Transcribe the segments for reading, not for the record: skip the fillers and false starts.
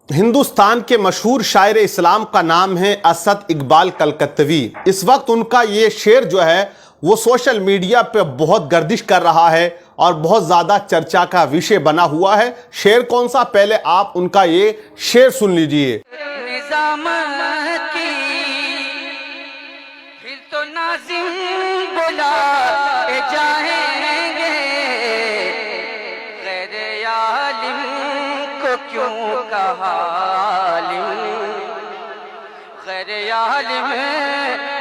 ہندوستان کے مشہور شاعر اسلام کا نام ہے اسد اقبال کلکتوی۔ اس وقت ان کا یہ شعر جو ہے وہ سوشل میڈیا پہ بہت گردش کر رہا ہے اور بہت زیادہ چرچا کا وشے بنا ہوا ہے۔ شعر کون سا؟ پہلے آپ ان کا یہ شعر سن لیجئے۔ نظام کی پھر تو ناظم بلائے جائیں گے، غیر عالم کو کیوں کہا عالم، غیر عالم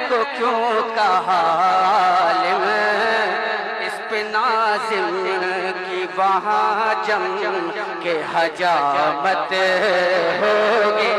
کو کیوں کہا عالم، اس پہ ناظم کی وہاں جم کے حجامت ہوگی۔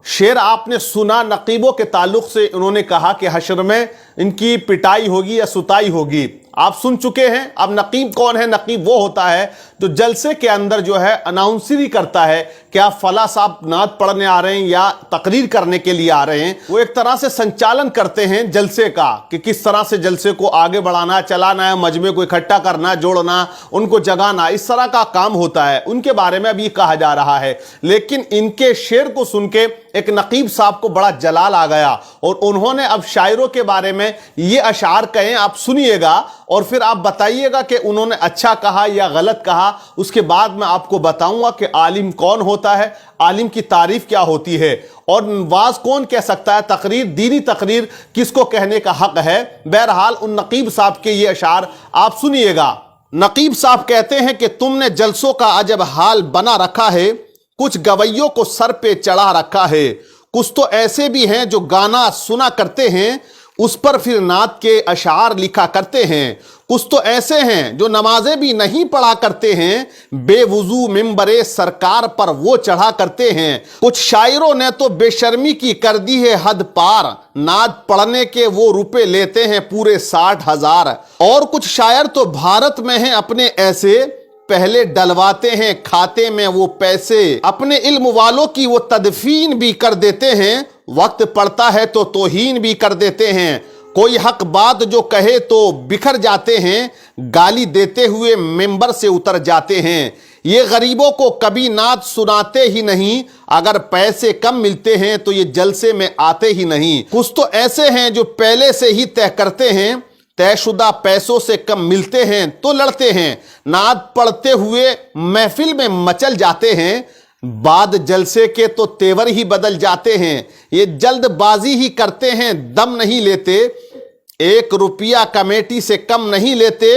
شعر آپ نے سنا۔ نقیبوں کے تعلق سے انہوں نے کہا کہ حشر میں ان کی پٹائی ہوگی یا ستائی ہوگی۔ آپ سن چکے ہیں۔ اب نقیب کون ہے؟ نقیب وہ ہوتا ہے جو جلسے کے اندر جو ہے اناؤنسری کرتا ہے کہ آپ فلاں صاحب نعت پڑھنے آ رہے ہیں یا تقریر کرنے کے لیے آ رہے ہیں۔ وہ ایک طرح سے سنچالن کرتے ہیں جلسے کا کہ کس طرح سے جلسے کو آگے بڑھانا، چلانا ہے، مجمع کو اکٹھا کرنا، جوڑنا، ان کو جگانا، اس طرح کا کام ہوتا ہے۔ ان کے بارے میں اب یہ کہا جا رہا ہے، لیکن ان کے شعر کو سن کے ایک نقیب صاحب کو بڑا جلال آ گیا اور انہوں نے اب شاعروں کے بارے میں یہ اشعار کہیں۔ آپ سنیے گا اور پھر آپ بتائیے گا کہ انہوں نے اچھا کہا یا غلط کہا۔ اس کے بعد میں آپ کو بتاؤں گا کہ عالم کون ہوتا ہے، عالم کی تعریف کیا ہوتی ہے، اور واعظ کون کہہ سکتا ہے، تقریر، دینی تقریر کس کو کہنے کا حق ہے۔ بہرحال ان نقیب صاحب کے یہ اشعار آپ سنیے گا۔ نقیب صاحب کہتے ہیں کہ تم نے جلسوں کا عجب حال بنا رکھا ہے، کچھ گویوں کو سر پہ چڑھا رکھا ہے، کچھ تو ایسے بھی ہیں جو گانا سنا کرتے ہیں اس پر پھر نعت کے اشعار لکھا کرتے ہیں، کچھ تو ایسے ہیں جو نمازیں بھی نہیں پڑھا کرتے ہیں، بے وضو ممبر سرکار پر وہ چڑھا کرتے ہیں، کچھ شاعروں نے تو بے شرمی کی کر دی ہے حد پار، نعت پڑھنے کے وہ روپے لیتے ہیں پورے 60,000، اور کچھ شاعر تو بھارت میں ہیں اپنے ایسے، پہلے ڈلواتے ہیں کھاتے میں وہ پیسے، اپنے علم والوں کی وہ تدفین بھی کر دیتے ہیں، وقت پڑتا ہے تو توہین بھی کر دیتے ہیں، کوئی حق بات جو کہے تو بکھر جاتے ہیں، گالی دیتے ہوئے ممبر سے اتر جاتے ہیں، یہ غریبوں کو کبھی نعت سناتے ہی نہیں، اگر پیسے کم ملتے ہیں تو یہ جلسے میں آتے ہی نہیں، کچھ تو ایسے ہیں جو پہلے سے ہی طے کرتے ہیں، طے شدہ پیسوں سے کم ملتے ہیں تو لڑتے ہیں، نعت پڑھتے ہوئے محفل میں مچل جاتے ہیں، بعد جلسے کے تو تیور ہی بدل جاتے ہیں، یہ جلد بازی ہی کرتے ہیں، دم نہیں لیتے، 1 روپیہ کمیٹی سے کم نہیں لیتے،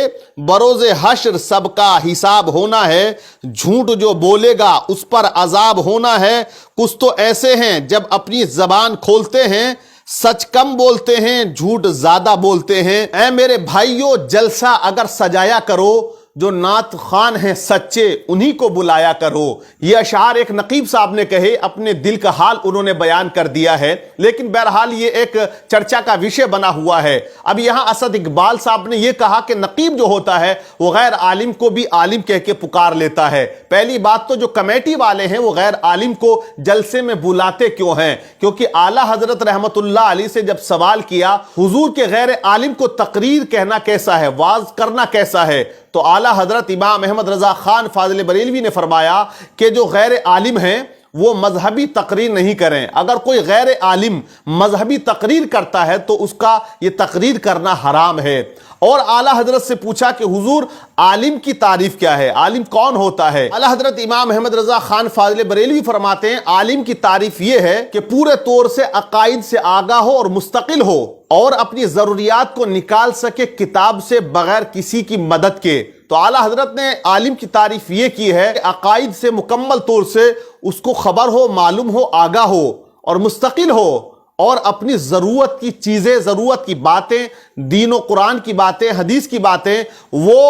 بروز حشر سب کا حساب ہونا ہے، جھوٹ جو بولے گا اس پر عذاب ہونا ہے، کچھ تو ایسے ہیں جب اپنی زبان کھولتے ہیں سچ کم بولتے ہیں، جھوٹ زیادہ بولتے ہیں۔ اے میرے بھائیو، جلسہ اگر سجایا کرو، جو نعت خان ہیں سچے انہی کو بلایا کرو۔ یہ اشعار ایک نقیب صاحب نے کہے، اپنے دل کا حال انہوں نے بیان کر دیا ہے، لیکن بہرحال یہ ایک چرچا کا وشے بنا ہوا ہے۔ اب یہاں اسد اقبال صاحب نے یہ کہا کہ نقیب جو ہوتا ہے وہ غیر عالم کو بھی عالم کہہ کے پکار لیتا ہے۔ پہلی بات تو جو کمیٹی والے ہیں وہ غیر عالم کو جلسے میں بلاتے کیوں ہیں؟ کیونکہ اعلیٰ حضرت رحمت اللہ علیہ سے جب سوال کیا حضور کے غیر عالم کو تقریر کہنا کیسا ہے، واعظ کرنا کیسا ہے، تو اعلیٰ حضرت امام احمد رضا خان فاضل بریلوی نے فرمایا کہ جو غیر عالم ہیں وہ مذہبی تقریر نہیں کریں، اگر کوئی غیر عالم مذہبی تقریر کرتا ہے تو اس کا یہ تقریر کرنا حرام ہے۔ اور اعلیٰ حضرت سے پوچھا کہ حضور عالم کی تعریف کیا ہے، عالم کون ہوتا ہے؟ اعلیٰ حضرت امام احمد رضا خان فاضل بریلوی فرماتے ہیں عالم کی تعریف یہ ہے کہ پورے طور سے عقائد سے آگاہ ہو اور مستقل ہو اور اپنی ضروریات کو نکال سکے کتاب سے بغیر کسی کی مدد کے۔ تو اعلیٰ حضرت نے عالم کی تعریف یہ کی ہے کہ عقائد سے مکمل طور سے اس کو خبر ہو، معلوم ہو، آگاہ ہو اور مستقل ہو، اور اپنی ضرورت کی چیزیں، ضرورت کی باتیں، دین و قرآن کی باتیں، حدیث کی باتیں وہ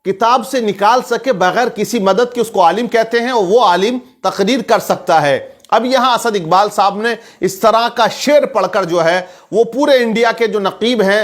کتاب سے نکال سکے بغیر کسی مدد کے، اس کو عالم کہتے ہیں، اور وہ عالم تقریر کر سکتا ہے۔ اب یہاں اسد اقبال صاحب نے اس طرح کا شعر پڑھ کر جو ہے وہ پورے انڈیا کے جو نقیب ہیں،